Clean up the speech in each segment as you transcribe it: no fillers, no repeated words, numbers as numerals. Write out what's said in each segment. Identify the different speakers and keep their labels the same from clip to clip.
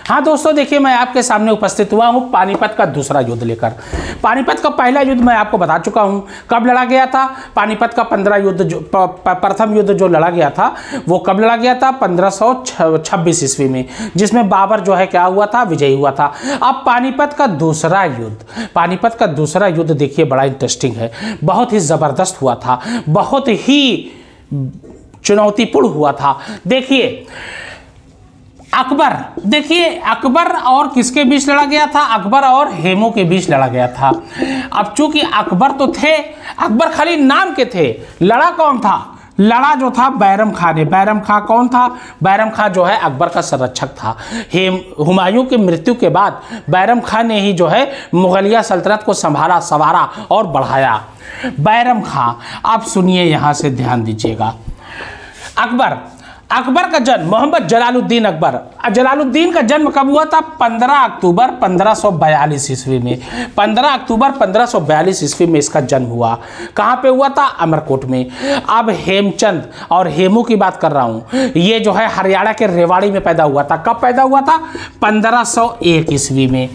Speaker 1: हाँ दोस्तों, देखिए मैं आपके सामने उपस्थित हुआ हूँ पानीपत का दूसरा युद्ध लेकर। पानीपत का पहला युद्ध मैं आपको बता चुका हूँ कब लड़ा गया था। पानीपत का प्रथम युद्ध जो लड़ा गया था वो कब लड़ा गया था, 1526 ईस्वी में, जिसमें बाबर जो है क्या हुआ था, विजयी हुआ था। अब पानीपत का दूसरा युद्ध देखिए बड़ा इंटरेस्टिंग है, बहुत ही ज़बरदस्त हुआ था, बहुत ही चुनौतीपूर्ण हुआ था। देखिए अकबर और किसके बीच लड़ा गया था, अकबर और हेमू के बीच लड़ा गया था। अब चूंकि अकबर तो थे, अकबर खाली नाम के थे, लड़ा कौन था, लड़ा जो था बैरम खां ने। बैरम खां कौन था, बैरम खां जो है अकबर का संरक्षक था। हुमायूं की मृत्यु के बाद बैरम खां ने ही जो है मुगलिया सल्तनत को संभाला, संवारा और बढ़ाया। बैरम खां, आप सुनिए यहाँ से ध्यान दीजिएगा। अकबर का जन्म, मोहम्मद जलालुद्दीन अकबर, जलालुद्दीन का जन्म कब हुआ था, 15 अक्टूबर 1542 ईस्वी में। 15 अक्टूबर 1542 ईस्वी में इसका जन्म हुआ। कहाँ पे हुआ था, अमरकोट में। अब हेमचंद और हेमू की बात कर रहा हूँ, ये जो है हरियाणा के रेवाड़ी में पैदा हुआ था। कब पैदा हुआ था, 1501 ईस्वी में।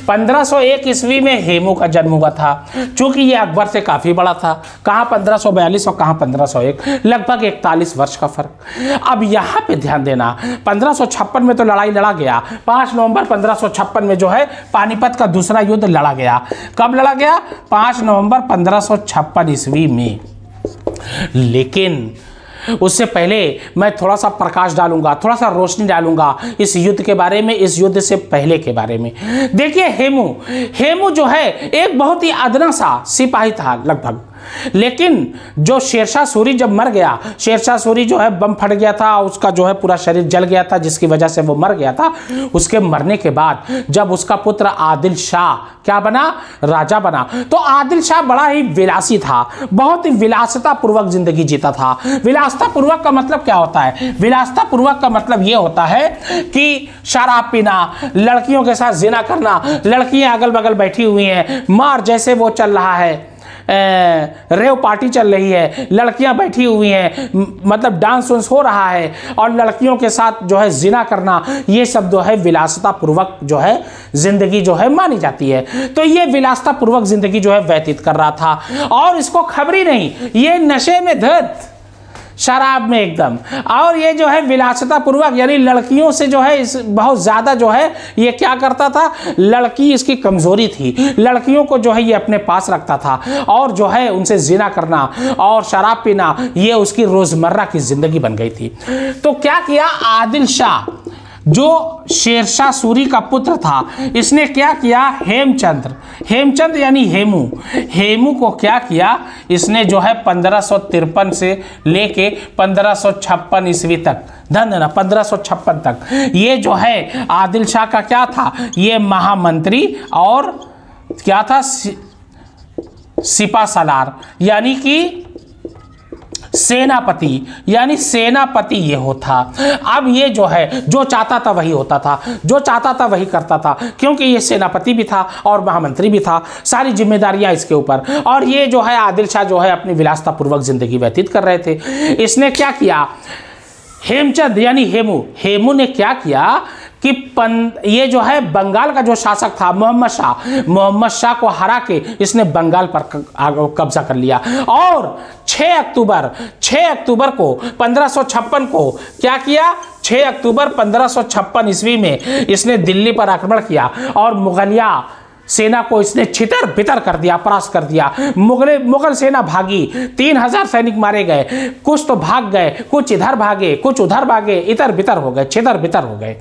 Speaker 1: 1501 ईस्वी में हेमू का जन्म हुआ था। चूंकि ये अकबर से काफ़ी बड़ा था, कहाँ 1542 और कहाँ 1501, लगभग 41 वर्ष का फर्क। अब यहाँ पे ध्यान देना, 1556 में तो लड़ाई लड़ा गया। 5 नवंबर 1556 में जो है पानीपत का दूसरा युद्ध लड़ा गया। कब लड़ा गया, 5 नवंबर 1556 ईस्वी में। लेकिन उससे पहले मैं थोड़ा सा प्रकाश डालूंगा, थोड़ा सा रोशनी डालूंगा इस युद्ध के बारे में, इस युद्ध से पहले के बारे में। देखिए हेमू जो है एक बहुत ही अदना सा सिपाही था लगभग। लेकिन जो शेरशाह सूरी जब मर गया, शेरशाह सूरी जो है बम फट गया था, उसका जो है पूरा शरीर जल गया था, जिसकी वजह से वो मर गया था। उसके मरने के बाद जब उसका पुत्र आदिल शाह क्या बना, राजा बना, तो आदिल शाह बड़ा ही विलासी था, बहुत ही विलासिता पूर्वक जिंदगी जीता था। विलासिता पूर्वक का मतलब क्या होता है, विलासिता पूर्वक का मतलब ये होता है कि शराब पीना, लड़कियों के साथ जिना करना, लड़कियां अगल बगल बैठी हुई हैं, मार जैसे वो चल रहा है, रेव पार्टी चल रही है, लड़कियां बैठी हुई हैं, मतलब डांस वांस हो रहा है, और लड़कियों के साथ जो है जिना करना, ये सब जो है विलासिता पूर्वक जो है जिंदगी जो है मानी जाती है। तो ये विलासिता पूर्वक जिंदगी जो है व्यतीत कर रहा था, और इसको खबर ही नहीं, ये नशे में धुत, शराब में एकदम, और ये जो है विलासिता पूर्वक यानी लड़कियों से जो है बहुत ज़्यादा जो है ये क्या करता था, लड़की इसकी कमज़ोरी थी, लड़कियों को जो है ये अपने पास रखता था, और जो है उनसे जिना करना और शराब पीना ये उसकी रोज़मर्रा की ज़िंदगी बन गई थी। तो क्या किया आदिल शाह, जो शेरशाह सूरी का पुत्र था, इसने क्या किया, हेमचंद यानी हेमू को क्या किया, इसने जो है 1553 से लेके 1556 ईस्वी तक, ध्यान देना 1556 तक, ये जो है आदिल शाह का क्या था, ये महामंत्री और क्या था, सिपा सालार यानी कि सेनापति ये होता। अब ये जो है जो चाहता था वही होता था, जो चाहता था वही करता था, क्योंकि ये सेनापति भी था और महामंत्री भी था, सारी जिम्मेदारियां इसके ऊपर। और ये जो है आदिल शाह जो है अपनी विलासिता पूर्वक जिंदगी व्यतीत कर रहे थे। इसने क्या किया, हेमचंद यानी हेमू ने क्या किया कि ये जो है बंगाल का जो शासक था मोहम्मद शाह को हरा के इसने बंगाल पर कब्जा कर लिया। और 6 अक्टूबर को 1556 को क्या किया, 6 अक्टूबर 1556 ईस्वी में इसने दिल्ली पर आक्रमण किया और मुगलिया सेना को इसने छितर बितर कर दिया, परास्त कर दिया। मुगल सेना भागी, 3000 सैनिक मारे गए, कुछ तो भाग गए, कुछ इधर भागे, कुछ उधर भागे, इधर बितर हो गए, छितर बितर हो गए।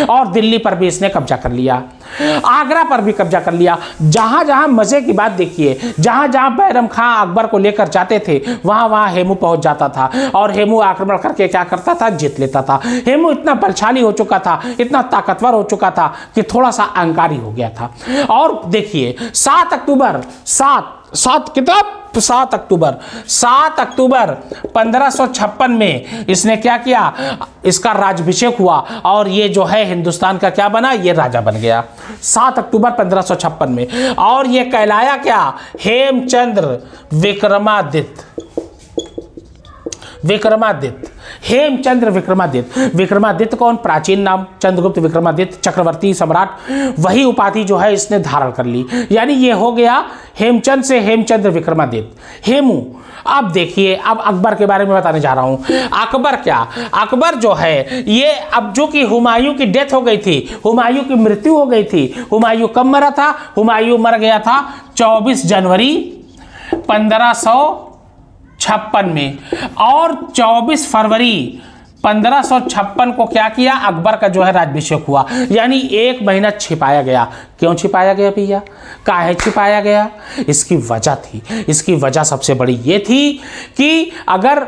Speaker 1: और दिल्ली पर भी इसने कब्जा कर लिया, आगरा पर भी कब्जा कर लिया। जहां जहां मजे की बात देखिए, जहां जहां बैरम खां अकबर को लेकर जाते थे वहां वहां हेमू पहुंच जाता था, और हेमू आक्रमण करके क्या करता था, जीत लेता था। हेमू इतना बलशाली हो चुका था, इतना ताकतवर हो चुका था कि थोड़ा सा अहंकारी हो गया था। और देखिए 7 अक्टूबर 1556 में इसने क्या किया, इसका राज्याभिषेक हुआ और ये जो है हिंदुस्तान का क्या बना, ये राजा बन गया 7 अक्टूबर 1556 में। और ये कहलाया क्या, हेमचंद्र विक्रमादित्य। हेमचंद्र विक्रमादित्य। विक्रमादित्य कौन? प्राचीन नाम चंद्रगुप्त विक्रमादित्य चक्रवर्ती सम्राट, वही उपाधि जो है इसने धारण कर ली। यानी ये हो गया हेमचंद से हेमचंद्र विक्रमादित्य। हेमू। अब देखिए, अब अकबर के बारे में बताने जा रहा हूं। अकबर क्या? अकबर जो है ये, अब जो कि हुमायूं की डेथ हो गई थी, हुमायूं की मृत्यु हो गई थी। हुमायूं कब मरा था? हुमायूं मर गया था 24 जनवरी 1556 में, और 24 फरवरी 1556 को क्या किया? अकबर का जो है राज्याभिषेक हुआ। यानी 1 महीना छिपाया गया। क्यों छिपाया गया भैया? काहे छिपाया गया? इसकी वजह थी। इसकी वजह सबसे बड़ी ये थी कि अगर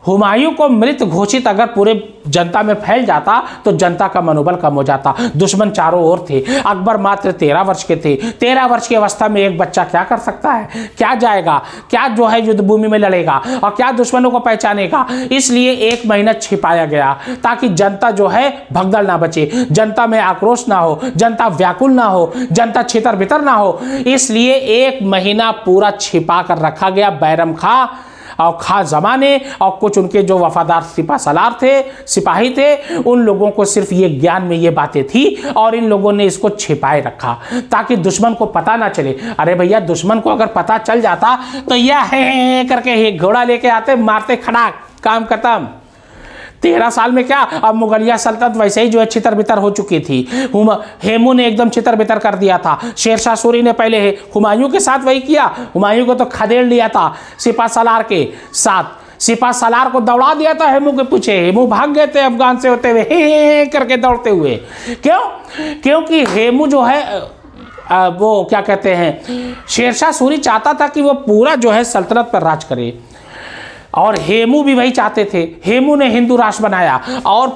Speaker 1: हुमायूं को मृत घोषित अगर पूरे जनता में फैल जाता तो जनता का मनोबल कम हो जाता। दुश्मन चारों ओर थे। अकबर मात्र 13 वर्ष के थे। 13 वर्ष की अवस्था में एक बच्चा क्या कर सकता है? क्या जाएगा? क्या जो है युद्ध भूमि में लड़ेगा? और क्या दुश्मनों को पहचानेगा? इसलिए 1 महीना छिपाया गया ताकि जनता जो है भगदड़ ना बचे, जनता में आक्रोश ना हो, जनता व्याकुल ना हो, जनता छितर बितर ना हो। इसलिए 1 महीना पूरा छिपा कर रखा गया। बैरम खां और खां जमाने और कुछ उनके जो वफादार सिपाही थे, उन लोगों को सिर्फ ये ज्ञान में ये बातें थी और इन लोगों ने इसको छिपाए रखा ताकि दुश्मन को पता ना चले। अरे भैया, दुश्मन को अगर पता चल जाता तो यह है करके घोड़ा लेके आते, मारते, खड़ाक, काम खत्म। 13 साल में क्या, अब मुगलिया सल्तनत वैसे ही जो है छितर बितर हो चुकी थी। हेमू ने एकदम छितर बितर कर दिया था। शेरशाह सूरी ने पहले हुमायूं के साथ वही किया। हुमायूं को तो खदेड़ लिया था सिपा सलार के साथ। सिपा सलार को दौड़ा दिया था हेमू के पीछे। हेमू भाग गए थे अफगान से होते हुए, हे करके दौड़ते हुए। क्यों? क्योंकि हेमू जो है वो क्या कहते हैं, शेरशाह सूरी चाहता था कि वो पूरा जो है सल्तनत पर राज करे और हेमू भी वही चाहते थे। हेमू ने हिंदू राष्ट्र बनाया और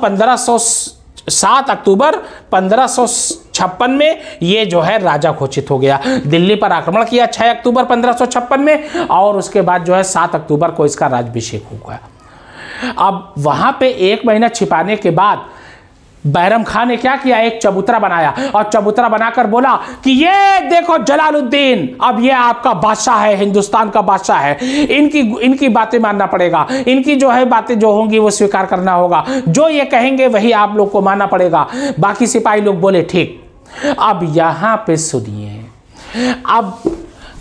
Speaker 1: 7 अक्टूबर 1556 में ये जो है राजा घोषित हो गया। दिल्ली पर आक्रमण किया 6 अक्टूबर 1556 में और उसके बाद जो है 7 अक्टूबर को इसका राज्याभिषेक हो गया। अब वहां पे 1 महीना छिपाने के बाद बैरम खां ने क्या किया? एक चबूतरा बनाया और चबूतरा बनाकर बोला कि ये देखो जलालुद्दीन, अब ये आपका बादशाह है, हिंदुस्तान का बादशाह है। इनकी बातें मानना पड़ेगा, इनकी जो है बातें जो होंगी वो स्वीकार करना होगा, जो ये कहेंगे वही आप लोग को मानना पड़ेगा। बाकी सिपाही लोग बोले ठीक। अब यहां पे सुनिए, अब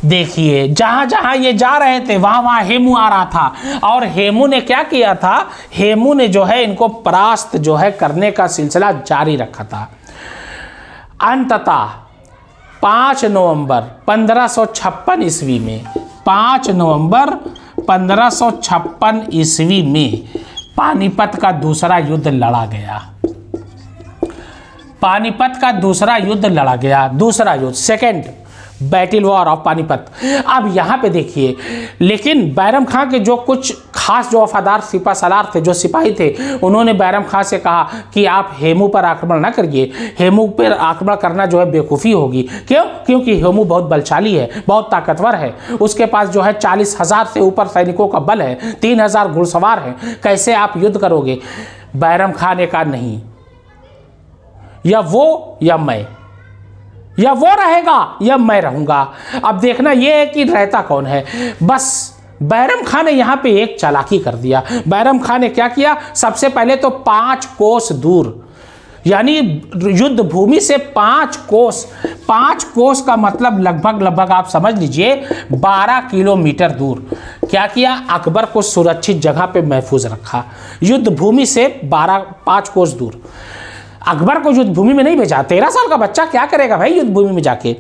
Speaker 1: देखिए, जहां जहां ये जा रहे थे वहां वहां हेमू आ रहा था और हेमू ने क्या किया था? हेमू ने जो है इनको परास्त जो है करने का सिलसिला जारी रखा था। अंततः 5 नवंबर 1556 ईस्वी में 5 नवंबर 1556 ईस्वी में पानीपत का दूसरा युद्ध लड़ा गया। पानीपत का दूसरा युद्ध लड़ा गया। दूसरा युद्ध, second battle war of Panipat. अब यहाँ पे देखिए, लेकिन बैरम खां के जो कुछ खास जो वफादार सिपा सलार थे, जो सिपाही थे, उन्होंने बैरम खां से कहा कि आप हेमू पर आक्रमण ना करिए। हेमू पर आक्रमण करना जो है बेवकूफ़ी होगी। क्यों? क्योंकि हेमू बहुत बलशाली है, बहुत ताकतवर है। उसके पास जो है 40,000 से ऊपर सैनिकों का बल है, 3,000 घुड़सवार हैं। कैसे आप युद्ध करोगे? बैरम खां ने कहा नहीं, या वो या मैं, या वो रहेगा या मैं रहूंगा। अब देखना यह है कि रहता कौन है। बस बैरम खां ने यहां पे एक चालाकी कर दिया। बैरम खां ने क्या किया? सबसे पहले तो 5 कोस दूर, यानी युद्ध भूमि से 5 कोस का मतलब लगभग आप समझ लीजिए 12 किलोमीटर दूर क्या किया? अकबर को सुरक्षित जगह पे महफूज रखा। युद्ध भूमि से 5 कोस दूर अकबर को युद्ध भूमि में नहीं भेजा। 13 साल का बच्चा क्या करेगा भाई युद्ध भूमि में जाके।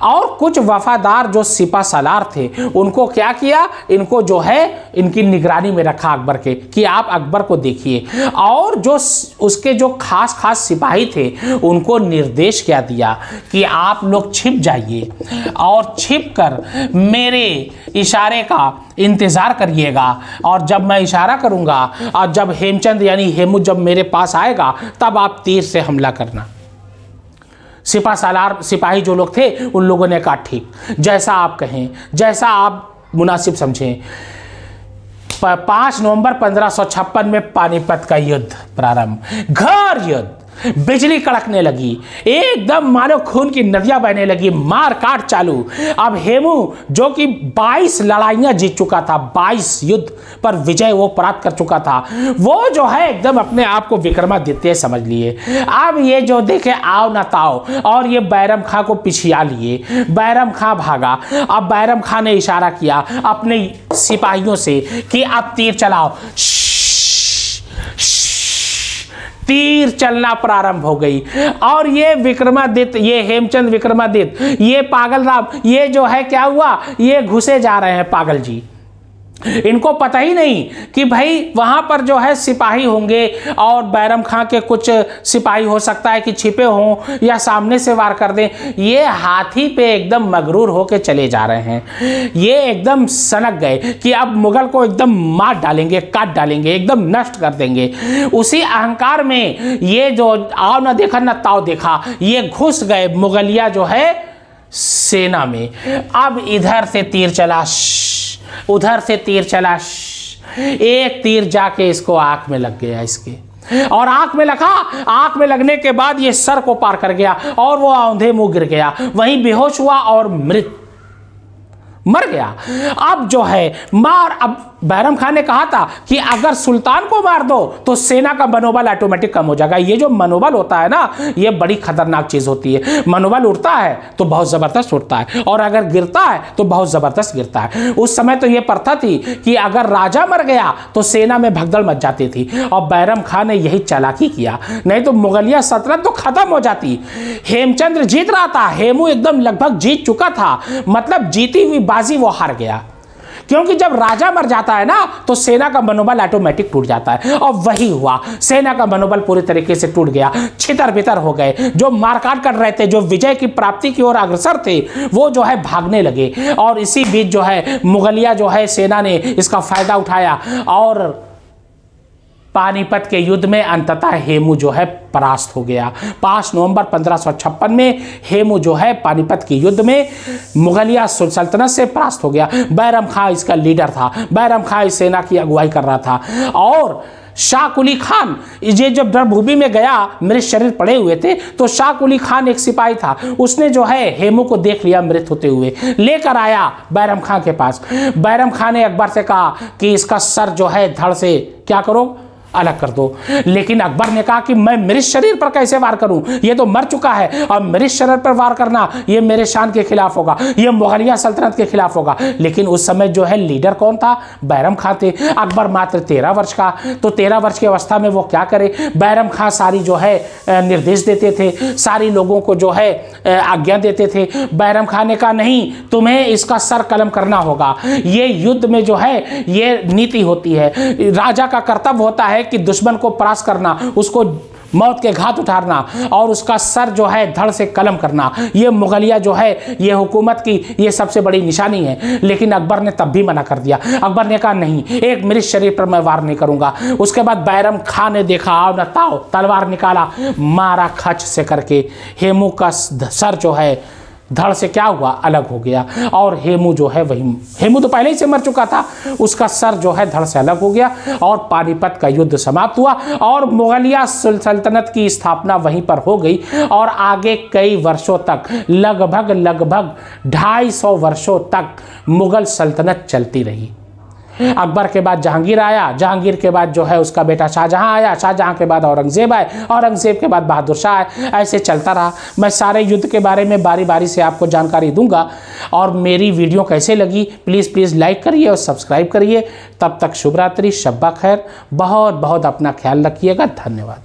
Speaker 1: और कुछ वफादार जो सिपा सलार थे उनको क्या किया? इनको जो है इनकी निगरानी में रखा अकबर के, कि आप अकबर को देखिए। और जो उसके जो खास सिपाही थे उनको निर्देश क्या दिया कि आप लोग छिप जाइए और छिप कर मेरे इशारे का इंतज़ार करिएगा, और जब मैं इशारा करूंगा और जब हेमचंद यानी हेमू जब मेरे पास आएगा तब आप तीर से हमला करना। सिपा सलार सिपाही जो लोग थे उन लोगों ने कहा ठीक, जैसा आप कहें, जैसा आप मुनासिब समझें। 5 नवंबर 1556 में पानीपत का युद्ध प्रारंभ। घोर युद्ध, बिजली कड़कने लगी, एकदम मानो खून की नदियां बहने लगी, मार काट चालू। अब हेमू जो कि 22 लड़ाइयां जीत चुका था, 22 युद्ध पर विजय वो प्राप्त कर चुका था, वो जो है एकदम अपने आप को विक्रमादित्य समझ लिए। अब ये जो देखे आओ न ताओ, और ये बैरम खां को पिछिया लिए। बैरम खां भागा। अब बैरम खां ने इशारा किया अपने सिपाहियों से कि अब तीर चलाओ। तीर चलना प्रारंभ हो गई, और ये विक्रमादित्य, ये हेमचंद विक्रमादित्य, ये पागल राम, ये जो है क्या हुआ, ये घुसे जा रहे हैं पागल जी। इनको पता ही नहीं कि भाई वहां पर जो है सिपाही होंगे, और बैरम खां के कुछ सिपाही हो सकता है कि छिपे हों या सामने से वार कर दें। ये हाथी पे एकदम मगरूर होके चले जा रहे हैं। ये एकदम सनक गए कि अब मुगल को एकदम मार डालेंगे, काट डालेंगे, एकदम नष्ट कर देंगे। उसी अहंकार में ये जो आओ ना देखा ना ताव देखा, ये घुस गए मुगलिया जो है सेना में। अब इधर से तीर चला, उधर से तीर चला, एक तीर जाके इसको आंख में लग गया इसके, और आंख में लगा। आंख में लगने के बाद ये सर को पार कर गया और वो औंधे मुंह गिर गया, वहीं बेहोश हुआ और मर गया। अब जो है मार, अब बैरम खान ने कहा था कि अगर सुल्तान को मार दो तो सेना का मनोबल ऑटोमेटिक कम हो जाएगा। ये जो मनोबल होता है ना, ये बड़ी खतरनाक चीज होती है। मनोबल उठता है तो बहुत जबरदस्त उठता है, और अगर गिरता है तो बहुत जबरदस्त गिरता है। उस समय तो ये प्रथा थी कि अगर राजा मर गया तो सेना में भगदड़ मच जाती थी, और बैरम खान ने यही चालाकी किया, नहीं तो मुगलिया सल्तनत तो खत्म हो जाती। हेमचंद्र जीत रहा था, हेमू एकदम लगभग जीत चुका था, मतलब जीती हुई बाजी वो हार गया। क्योंकि जब राजा मर जाता है ना तो सेना का मनोबल ऑटोमेटिक टूट जाता है, और वही हुआ। सेना का मनोबल पूरी तरीके से टूट गया, छितर बितर हो गए। जो मारकाट कर रहे थे, जो विजय की प्राप्ति की ओर अग्रसर थे, वो जो है भागने लगे। और इसी बीच जो है मुगलिया जो है सेना ने इसका फायदा उठाया, और पानीपत के युद्ध में अंततः हेमू जो है परास्त हो गया। 5 नवंबर 1556 में हेमू जो है पानीपत के युद्ध में मुगलिया सल्तनत से परास्त हो गया। बैरम खां इसका लीडर था, बैरम खां इस सेना की अगुवाई कर रहा था। और शाह कुली खान ये जब रणभूमि में गया, मेरे शरीर पड़े हुए थे, तो शाह कुली खान एक सिपाही था, उसने जो है हेमू को देख लिया मृत होते हुए, लेकर आया बैरम खां के पास। बैरम खां ने अकबर से कहा कि इसका सर जो है धड़ से क्या करो, अलग कर दो। लेकिन अकबर ने कहा कि मैं मेरे शरीर पर कैसे वार करूं, ये तो मर चुका है, और मेरे शरीर पर वार करना ये मेरे शान के खिलाफ होगा, ये मुगलिया सल्तनत के खिलाफ होगा। लेकिन उस समय जो है लीडर कौन था, बैरम खां थे। अकबर मात्र 13 वर्ष का, तो 13 वर्ष की अवस्था में वो क्या करे। बैरम खां सारी जो है निर्देश देते थे, सारी लोगों को जो है आज्ञा देते थे। बैरम खां ने कहा नहीं, तुम्हें इसका सर कलम करना होगा। ये युद्ध में जो है ये नीति होती है, राजा का कर्तव्य होता है कि दुश्मन को परास्त करना, उसको मौत के घाट उतारना, और उसका सर जो है धड़ से कलम करना। ये मुगलिया जो है ये हुकूमत की ये सबसे बड़ी निशानी है। लेकिन अकबर ने तब भी मना कर दिया। अकबर ने कहा नहीं, एक मेरे शरीर पर मैं वार नहीं करूंगा। उसके बाद बैरम खां ने देखा, आओ न ताओ, तलवार निकाला, मारा खच से करके। हेमू का सर जो है धड़ से क्या हुआ, अलग हो गया, और हेमू जो है वही, हेमू तो पहले ही से मर चुका था, उसका सर जो है धड़ से अलग हो गया, और पानीपत का युद्ध समाप्त हुआ, और मुगलिया सल्तनत की स्थापना वहीं पर हो गई। और आगे कई वर्षों तक, लगभग 250 वर्षों तक मुगल सल्तनत चलती रही। अकबर के बाद जहांगीर आया, जहांगीर के बाद जो है उसका बेटा शाहजहां आया, शाहजहां के बाद औरंगजेब आए, औरंगजेब के बाद बहादुर शाह आए। ऐसे चलता रहा। मैं सारे युद्ध के बारे में बारी बारी से आपको जानकारी दूंगा। और मेरी वीडियो कैसे लगी प्लीज़ लाइक करिए और सब्सक्राइब करिए। तब तक शुभ रात्रि, शब्बा खैर, बहुत बहुत अपना ख्याल रखिएगा। धन्यवाद।